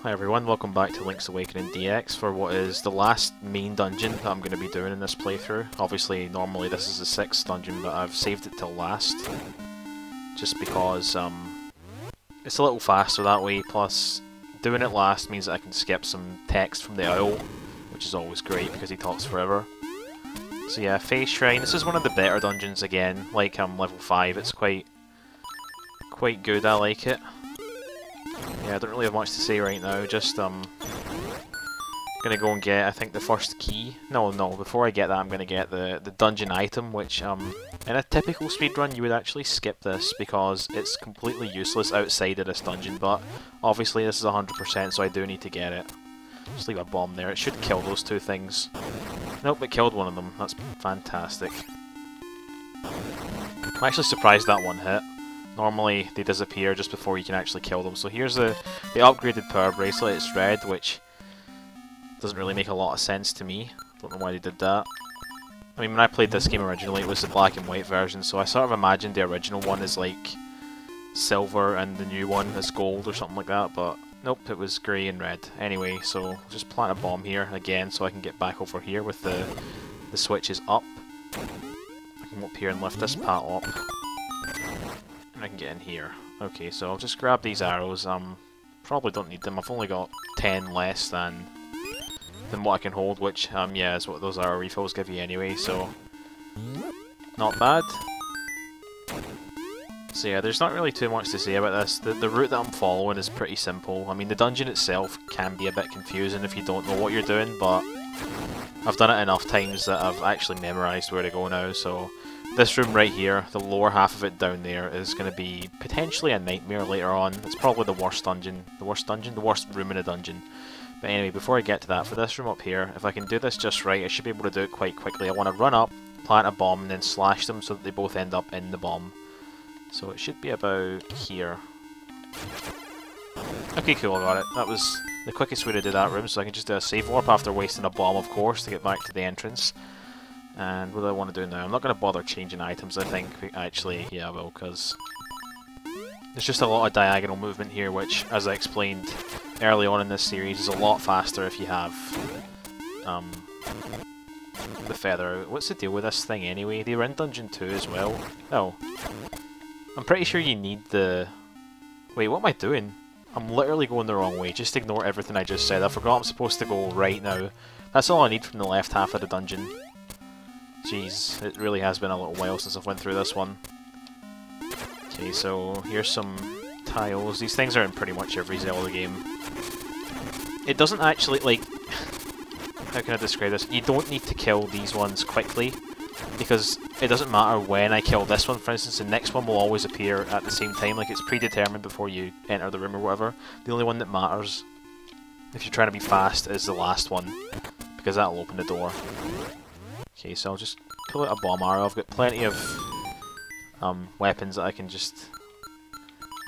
Hi everyone, welcome back to Link's Awakening DX for what is the last main dungeon that I'm going to be doing in this playthrough. Obviously, normally this is the 6th dungeon, but I've saved it till last. Just because it's a little faster that way, plus doing it last means that I can skip some text from the owl, which is always great because he talks forever. So yeah, Phase Shrine, this is one of the better dungeons again, like level 5, it's quite good, I like it. Yeah, I don't really have much to say right now, just gonna go and get, I think, the first key. No, before I get that I'm gonna get the dungeon item, which in a typical speedrun you would actually skip this because it's completely useless outside of this dungeon, but obviously this is 100%, so I do need to get it. Just leave a bomb there, it should kill those two things. Nope, it killed one of them, that's fantastic. I'm actually surprised that one hit. Normally they disappear just before you can actually kill them. So here's the upgraded power bracelet. It's red, which doesn't really make a lot of sense to me. Don't know why they did that. I mean, when I played this game originally, it was the black and white version, so I sort of imagined the original one as like silver and the new one as gold or something like that, but nope, it was grey and red. Anyway, so just plant a bomb here again so I can get back over here with the switches up. I can come up here and lift this part up. I can get in here. Okay, so I'll just grab these arrows. Probably don't need them. I've only got 10 less than what I can hold, which yeah, is what those arrow refills give you anyway. So not bad. So yeah, there's not really too much to say about this. The route that I'm following is pretty simple. I mean, the dungeon itself can be a bit confusing if you don't know what you're doing, but I've done it enough times that I've actually memorized where to go now. So this room right here, the lower half of it down there, is going to be potentially a nightmare later on. It's probably the worst dungeon. The worst room in a dungeon. But anyway, before I get to that, for this room up here, if I can do this just right, I should be able to do it quite quickly. I want to run up, plant a bomb, and then slash them so that they both end up in the bomb. So it should be about here. Okay, cool, I got it. That was the quickest way to do that room, so I can just do a save warp after wasting a bomb, of course, to get back to the entrance. And what do I want to do now? I'm not going to bother changing items, I think. Actually, yeah, I will, because there's just a lot of diagonal movement here, which, as I explained early on in this series, is a lot faster if you have the feather. What's the deal with this thing anyway? They were in Dungeon 2 as well. Oh. I'm pretty sure you need the... Wait, what am I doing? I'm literally going the wrong way. Just ignore everything I just said. I forgot I'm supposed to go right now. That's all I need from the left half of the dungeon. Jeez, it really has been a little while since I've went through this one. Okay, so here's some tiles. These things are in pretty much every Zelda game. It doesn't actually, like... How can I describe this? You don't need to kill these ones quickly, because it doesn't matter when I kill this one, for instance, the next one will always appear at the same time, like it's predetermined before you enter the room or whatever. The only one that matters, if you're trying to be fast, is the last one, because that'll open the door. Okay, so I'll just pull out a bomb arrow. I've got plenty of weapons that I can just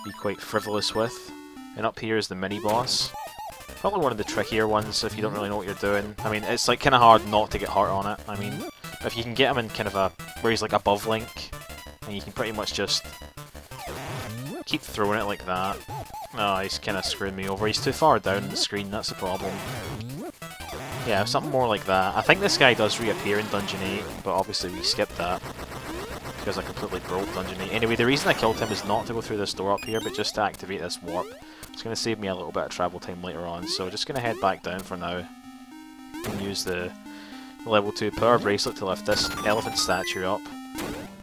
be quite frivolous with. And up here is the mini-boss. Probably one of the trickier ones if you don't really know what you're doing. I mean, it's like kind of hard not to get hurt on it. I mean, if you can get him in kind of a... where he's like above Link, and you can pretty much just keep throwing it like that. Oh, he's kind of screwing me over. He's too far down the screen, that's the problem. Yeah, something more like that. I think this guy does reappear in Dungeon 8, but obviously we skipped that because I completely broke Dungeon 8. Anyway, the reason I killed him is not to go through this door up here, but just to activate this warp. It's going to save me a little bit of travel time later on, so just going to head back down for now and use the level 2 power bracelet to lift this elephant statue up.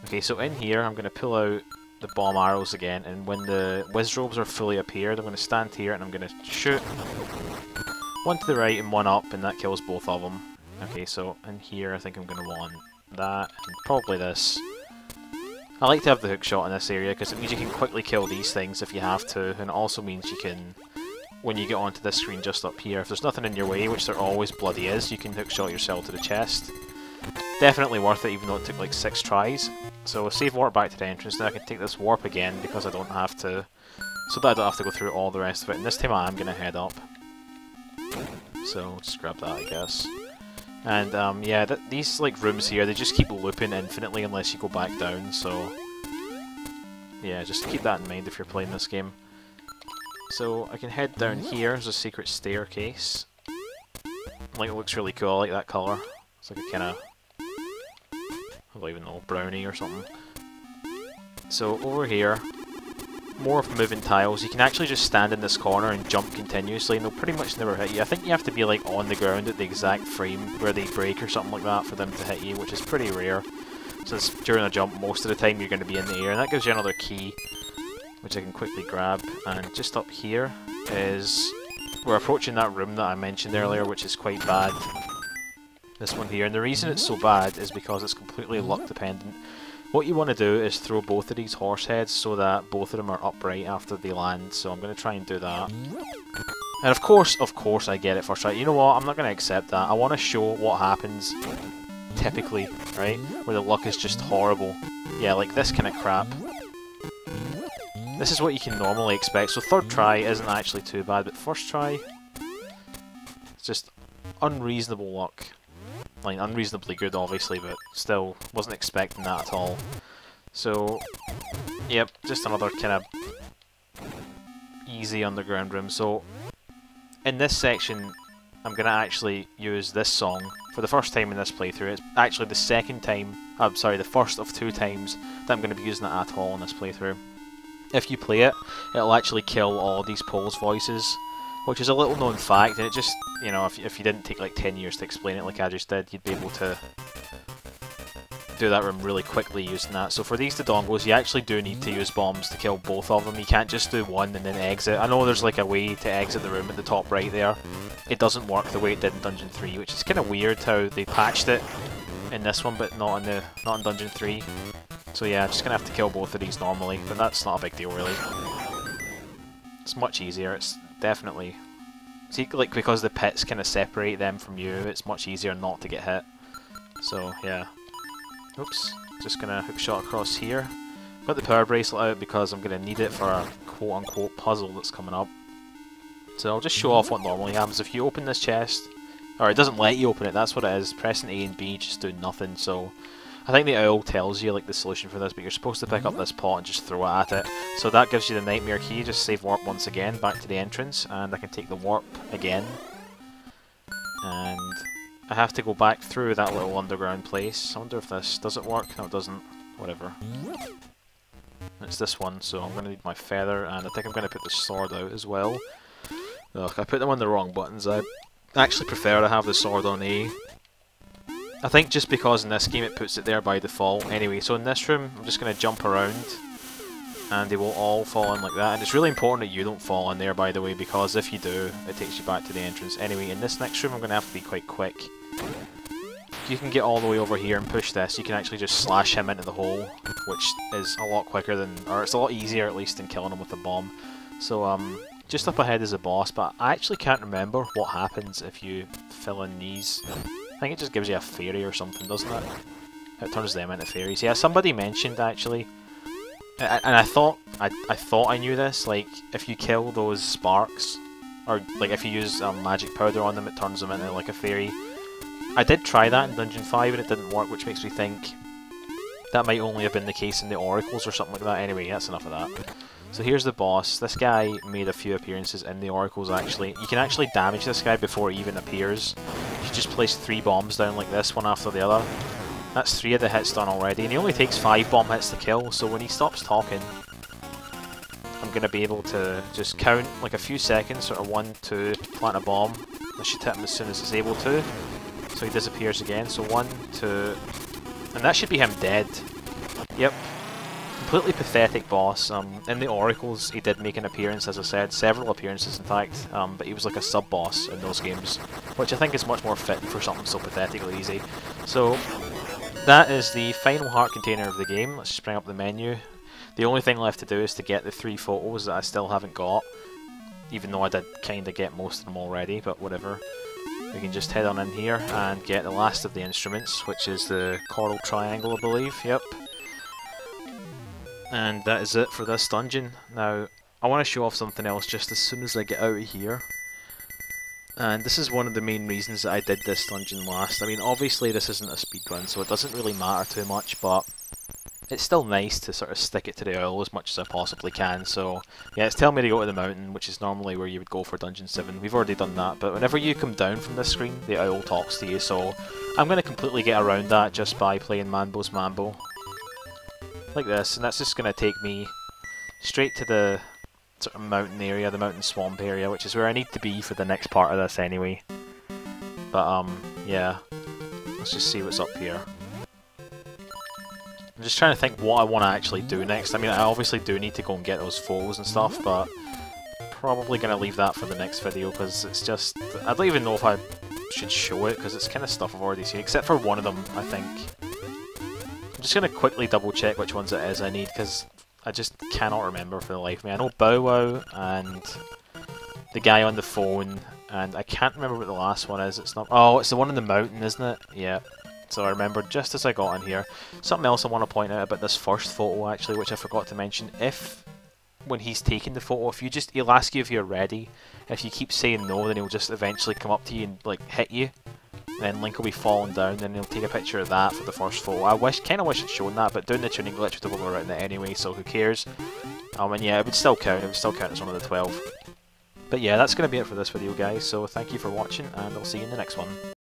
Okay, so in here I'm going to pull out the bomb arrows again, and when the Wizrobes are fully appeared, I'm going to stand here and I'm going to shoot one to the right and one up, and that kills both of them. Okay, so in here I think I'm going to want that, and probably this. I like to have the hook shot in this area because it means you can quickly kill these things if you have to, and it also means you can, when you get onto this screen just up here, if there's nothing in your way, which there always bloody is, you can hook shot yourself to the chest. Definitely worth it, even though it took like 6 tries. So save warp back to the entrance, now I can take this warp again because I don't have to, so that I don't have to go through all the rest of it, and this time I am going to head up. So just grab that, I guess. And yeah, these like rooms here, they just keep looping infinitely unless you go back down, so yeah, just keep that in mind if you're playing this game. So I can head down here. There's a secret staircase. Like, it looks really cool. I like that colour. It's like a kind of, I don't even know, brownie or something. So over here, more of moving tiles. You can actually just stand in this corner and jump continuously, and they'll pretty much never hit you. I think you have to be like on the ground at the exact frame where they break or something like that for them to hit you, which is pretty rare. Since during a jump, most of the time you're going to be in the air, and that gives you another key, which I can quickly grab. And just up here is, we're approaching that room that I mentioned earlier, which is quite bad. This one here, and the reason it's so bad is because it's completely luck dependent. What you want to do is throw both of these horse heads so that both of them are upright after they land, so I'm going to try and do that. And of course I get it first try. You know what, I'm not going to accept that. I want to show what happens typically, right? Where the luck is just horrible. Yeah, like this kind of crap. This is what you can normally expect, so third try isn't actually too bad, but first try, it's just unreasonable luck. Like, unreasonably good, obviously, but still wasn't expecting that at all. So, yep, just another kind of easy underground room. So, in this section, I'm going to actually use this song for the first time in this playthrough. It's actually the second time, I'm sorry, the first of 2 times that I'm going to be using it at all in this playthrough. If you play it, it'll actually kill all these Poles voices, which is a little known fact, and it just, you know, if you didn't take like 10 years to explain it like I just did, you'd be able to do that room really quickly using that. So for these Dodongos, you actually do need to use bombs to kill both of them. You can't just do one and then exit. I know there's like a way to exit the room at the top right there. It doesn't work the way it did in Dungeon 3, which is kind of weird how they patched it in this one, but not in Dungeon 3. So yeah, just gonna have to kill both of these normally, but that's not a big deal really. It's much easier. It's definitely, see, like, because the pits kind of separate them from you, it's much easier not to get hit. So yeah. Oops, just gonna hookshot across here. Got the power bracelet out because I'm gonna need it for a quote-unquote puzzle that's coming up. So I'll just show off what normally happens. If you open this chest, or it doesn't let you open it, that's what it is. Pressing A and B just do nothing. So I think the owl tells you like the solution for this, but you're supposed to pick up this pot and just throw it at it. So that gives you the nightmare key. Just save warp once again back to the entrance, and I can take the warp again. And I have to go back through that little underground place. I wonder if this, does it work? No, it doesn't. Whatever. It's this one, so I'm going to need my feather, and I think I'm going to put the sword out as well. Ugh, I put them on the wrong buttons. I actually prefer to have the sword on A. I think just because in this game it puts it there by default. Anyway, so in this room, I'm just going to jump around, and they will all fall in like that. And it's really important that you don't fall in there, by the way, because if you do, it takes you back to the entrance. Anyway, in this next room, I'm going to have to be quite quick. You can get all the way over here and push this. You can actually just slash him into the hole, which is a lot quicker than, or it's a lot easier at least than killing him with a bomb. So, just up ahead is a boss, but I actually can't remember what happens if you fill in these. I think it just gives you a fairy or something, doesn't it? It turns them into fairies. Yeah, somebody mentioned actually, and I thought I knew this. Like, if you kill those sparks, or like if you use magic powder on them, it turns them into like a fairy. I did try that in Dungeon 5 and it didn't work, which makes me think that might only have been the case in the oracles or something like that. Anyway, that's enough of that. So here's the boss. This guy made a few appearances in the oracles actually. You can actually damage this guy before he even appears. You just place 3 bombs down like this, one after the other. That's 3 of the hits done already, and he only takes 5 bomb hits to kill, so when he stops talking, I'm going to be able to just count like a few seconds, sort of 1, 2, plant a bomb. I should hit him as soon as it's able to. So he disappears again, so 1, 2, and that should be him dead. Yep. Completely pathetic boss. In the oracles he did make an appearance, as I said, several appearances in fact, but he was like a sub-boss in those games, which I think is much more fitting for something so pathetically easy. So that is the final heart container of the game. Let's just bring up the menu. The only thing left to do is to get the 3 photos that I still haven't got, even though I did kind of get most of them already, but whatever. We can just head on in here and get the last of the instruments, which is the coral triangle, I believe. Yep. And that is it for this dungeon. Now, I want to show off something else just as soon as I get out of here. And this is one of the main reasons that I did this dungeon last. I mean, obviously this isn't a speedrun, so it doesn't really matter too much, but it's still nice to sort of stick it to the owl as much as I possibly can. So yeah, it's telling me to go to the mountain, which is normally where you would go for Dungeon 7. We've already done that, but whenever you come down from this screen, the owl talks to you, so I'm going to completely get around that just by playing Mambo's Mambo. Like this, and that's just going to take me straight to the sort of mountain area, the mountain swamp area, which is where I need to be for the next part of this anyway. But yeah, let's just see what's up here. I'm just trying to think what I want to actually do next. I mean, I obviously do need to go and get those photos and stuff, but probably going to leave that for the next video, because it's just... I don't even know if I should show it, because it's kind of stuff I've already seen, except for one of them, I think. I'm just going to quickly double check which ones it is I need, because I just cannot remember for the life of me. I know Bow Wow and the guy on the phone, and I can't remember what the last one is. It's not... Oh, it's the one in the mountain, isn't it? Yeah. So I remembered just as I got in here. Something else I want to point out about this first photo, actually, which I forgot to mention. If, when he's taking the photo, he'll ask you if you're ready. If you keep saying no, then he'll just eventually come up to you and, like, hit you. And then Link will be falling down, and he'll take a picture of that for the first photo. I kind of wish it'd shown that, but doing the tuning glitch would have overwritten it anyway, so who cares? And yeah, it would still count. It would still count as one of the 12. But yeah, that's going to be it for this video, guys. So thank you for watching, and I'll see you in the next one.